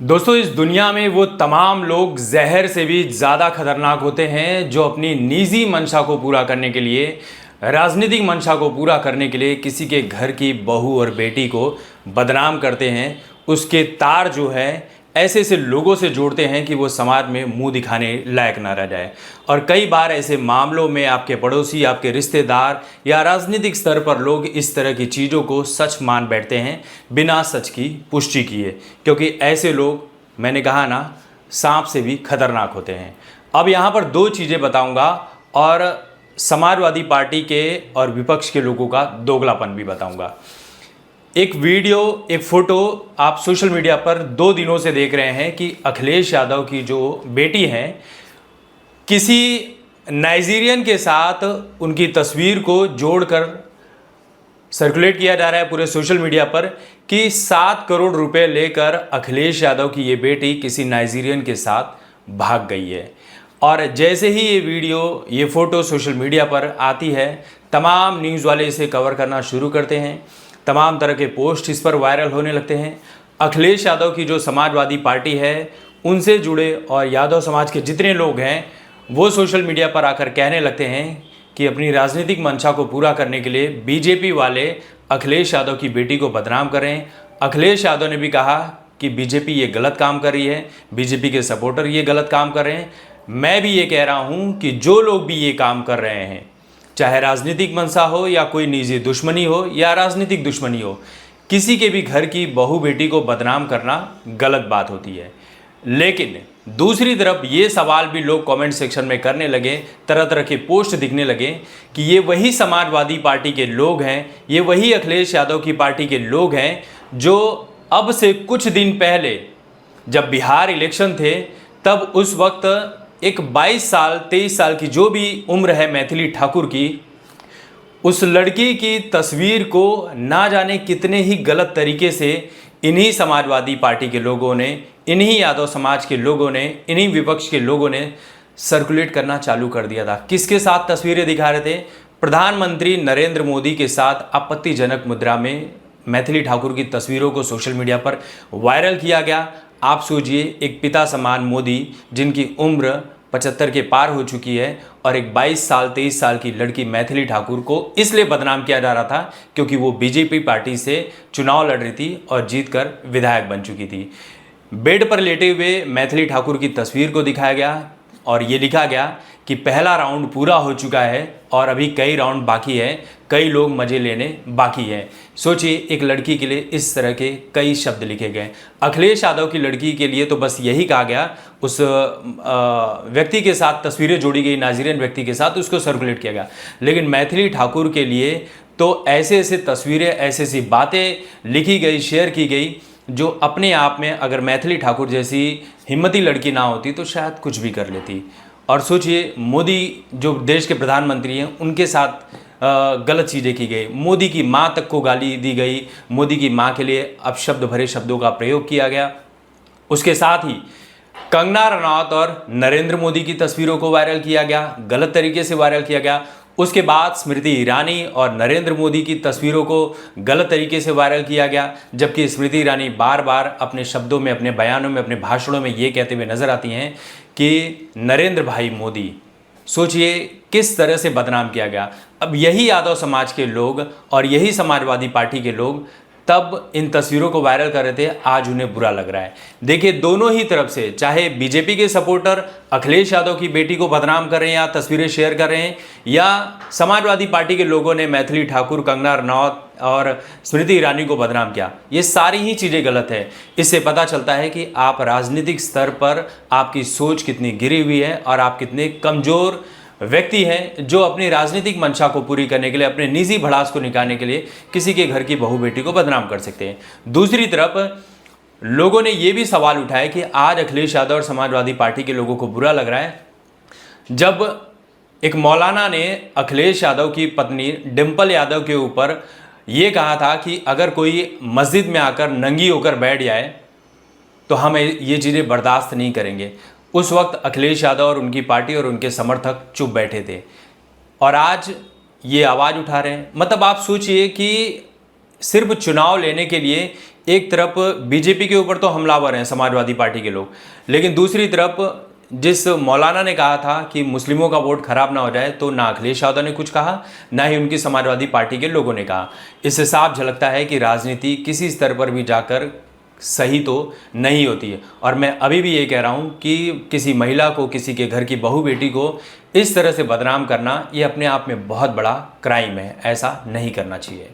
दोस्तों, इस दुनिया में वो तमाम लोग जहर से भी ज़्यादा खतरनाक होते हैं जो अपनी निजी मंशा को पूरा करने के लिए, राजनीतिक मंशा को पूरा करने के लिए किसी के घर की बहू और बेटी को बदनाम करते हैं। उसके तार जो है ऐसे ऐसे लोगों से जोड़ते हैं कि वो समाज में मुंह दिखाने लायक ना रह जाए। और कई बार ऐसे मामलों में आपके पड़ोसी, आपके रिश्तेदार या राजनीतिक स्तर पर लोग इस तरह की चीज़ों को सच मान बैठते हैं बिना सच की पुष्टि किए, क्योंकि ऐसे लोग, मैंने कहा ना, सांप से भी खतरनाक होते हैं। अब यहाँ पर दो चीज़ें बताऊँगा और समाजवादी पार्टी के और विपक्ष के लोगों का दोगलापन भी बताऊँगा। एक वीडियो, एक फोटो आप सोशल मीडिया पर 2 दिनों से देख रहे हैं कि अखिलेश यादव की जो बेटी हैं, किसी नाइजीरियन के साथ उनकी तस्वीर को जोड़कर सर्कुलेट किया जा रहा है पूरे सोशल मीडिया पर कि 7 करोड़ रुपए लेकर अखिलेश यादव की ये बेटी किसी नाइजीरियन के साथ भाग गई है। और जैसे ही ये वीडियो, ये फ़ोटो सोशल मीडिया पर आती है, तमाम न्यूज़ वाले इसे कवर करना शुरू करते हैं। तमाम तरह के पोस्ट इस पर वायरल होने लगते हैं। अखिलेश यादव की जो समाजवादी पार्टी है, उनसे जुड़े और यादव समाज के जितने लोग हैं, वो सोशल मीडिया पर आकर कहने लगते हैं कि अपनी राजनीतिक मंशा को पूरा करने के लिए बीजेपी वाले अखिलेश यादव की बेटी को बदनाम कर रहे हैं। अखिलेश यादव ने भी कहा कि बीजेपी ये गलत काम कर रही है, बीजेपी के सपोर्टर ये गलत काम कर रहे हैं। मैं भी ये कह रहा हूँ कि जो लोग भी ये काम कर रहे हैं, चाहे राजनीतिक मंशा हो या कोई निजी दुश्मनी हो या राजनीतिक दुश्मनी हो, किसी के भी घर की बहू बेटी को बदनाम करना गलत बात होती है। लेकिन दूसरी तरफ ये सवाल भी लोग कमेंट सेक्शन में करने लगे, तरह तरह के पोस्ट दिखने लगे कि ये वही समाजवादी पार्टी के लोग हैं, ये वही अखिलेश यादव की पार्टी के लोग हैं जो अब से कुछ दिन पहले जब बिहार इलेक्शन थे, तब उस वक्त एक 22 साल 23 साल की जो भी उम्र है मैथिली ठाकुर की, उस लड़की की तस्वीर को ना जाने कितने ही गलत तरीके से इन्हीं समाजवादी पार्टी के लोगों ने, इन्हीं यादव समाज के लोगों ने, इन्हीं विपक्ष के लोगों ने सर्कुलेट करना चालू कर दिया था। किसके साथ तस्वीरें दिखा रहे थे? प्रधानमंत्री नरेंद्र मोदी के साथ आपत्तिजनक मुद्रा में मैथिली ठाकुर की तस्वीरों को सोशल मीडिया पर वायरल किया गया। आप सोचिए, एक पिता समान मोदी जिनकी उम्र 75 के पार हो चुकी है और एक 22 साल 23 साल की लड़की मैथिली ठाकुर को इसलिए बदनाम किया जा रहा था क्योंकि वो बीजेपी पार्टी से चुनाव लड़ रही थी और जीतकर विधायक बन चुकी थी। बेड पर लेटे हुए मैथिली ठाकुर की तस्वीर को दिखाया गया और ये लिखा गया कि पहला राउंड पूरा हो चुका है और अभी कई राउंड बाकी है, कई लोग मज़े लेने बाकी हैं। सोचिए, एक लड़की के लिए इस तरह के कई शब्द लिखे गए। अखिलेश यादव की लड़की के लिए तो बस यही कहा गया, उस व्यक्ति के साथ तस्वीरें जोड़ी गई, नाइजीरियन व्यक्ति के साथ, उसको सर्कुलेट किया गया। लेकिन मैथिली ठाकुर के लिए तो ऐसे ऐसे तस्वीरें, ऐसी ऐसी बातें लिखी गई, शेयर की गई, जो अपने आप में अगर मैथिली ठाकुर जैसी हिम्मती लड़की ना होती तो शायद कुछ भी कर लेती। और सोचिए, मोदी जो देश के प्रधानमंत्री हैं, उनके साथ गलत चीज़ें की गई, मोदी की माँ तक को गाली दी गई, मोदी की माँ के लिए अपशब्द भरे शब्दों का प्रयोग किया गया। उसके साथ ही कंगना रनौत और नरेंद्र मोदी की तस्वीरों को वायरल किया गया, गलत तरीके से वायरल किया गया। उसके बाद स्मृति ईरानी और नरेंद्र मोदी की तस्वीरों को गलत तरीके से वायरल किया गया, जबकि स्मृति ईरानी बार बार अपने शब्दों में, अपने बयानों में, अपने भाषणों में ये कहते हुए नजर आती हैं कि नरेंद्र भाई मोदी। सोचिए किस तरह से बदनाम किया गया। अब यही यादव समाज के लोग और यही समाजवादी पार्टी के लोग तब इन तस्वीरों को वायरल कर रहे थे, आज उन्हें बुरा लग रहा है। देखिए, दोनों ही तरफ से, चाहे बीजेपी के सपोर्टर अखिलेश यादव की बेटी को बदनाम कर रहे हैं या तस्वीरें शेयर कर रहे हैं, या समाजवादी पार्टी के लोगों ने मैथिली ठाकुर, कंगना रनौत और स्मृति ईरानी को बदनाम किया, ये सारी ही चीज़ें गलत है। इससे पता चलता है कि आप राजनीतिक स्तर पर आपकी सोच कितनी गिरी हुई है और आप कितने कमज़ोर व्यक्ति हैं जो अपनी राजनीतिक मंशा को पूरी करने के लिए, अपने निजी भड़ास को निकालने के लिए किसी के घर की बहू बेटी को बदनाम कर सकते हैं। दूसरी तरफ लोगों ने यह भी सवाल उठाया कि आज अखिलेश यादव और समाजवादी पार्टी के लोगों को बुरा लग रहा है जब एक मौलाना ने अखिलेश यादव की पत्नी डिंपल यादव के ऊपर यह कहा था कि अगर कोई मस्जिद में आकर नंगी होकर बैठ जाए तो हम ये चीज़ें बर्दाश्त नहीं करेंगे। उस वक्त अखिलेश यादव और उनकी पार्टी और उनके समर्थक चुप बैठे थे और आज ये आवाज़ उठा रहे हैं। मतलब आप सोचिए कि सिर्फ चुनाव लेने के लिए एक तरफ बीजेपी के ऊपर तो हमलावर हैं समाजवादी पार्टी के लोग, लेकिन दूसरी तरफ जिस मौलाना ने कहा था कि मुस्लिमों का वोट खराब ना हो जाए, तो ना अखिलेश यादव ने कुछ कहा, ना ही उनकी समाजवादी पार्टी के लोगों ने कहा। इससे साफ झलकता है कि राजनीति किसी स्तर पर भी जाकर सही तो नहीं होती है। और मैं अभी भी ये कह रहा हूँ कि किसी महिला को, किसी के घर की बहू बेटी को इस तरह से बदनाम करना, ये अपने आप में बहुत बड़ा क्राइम है, ऐसा नहीं करना चाहिए।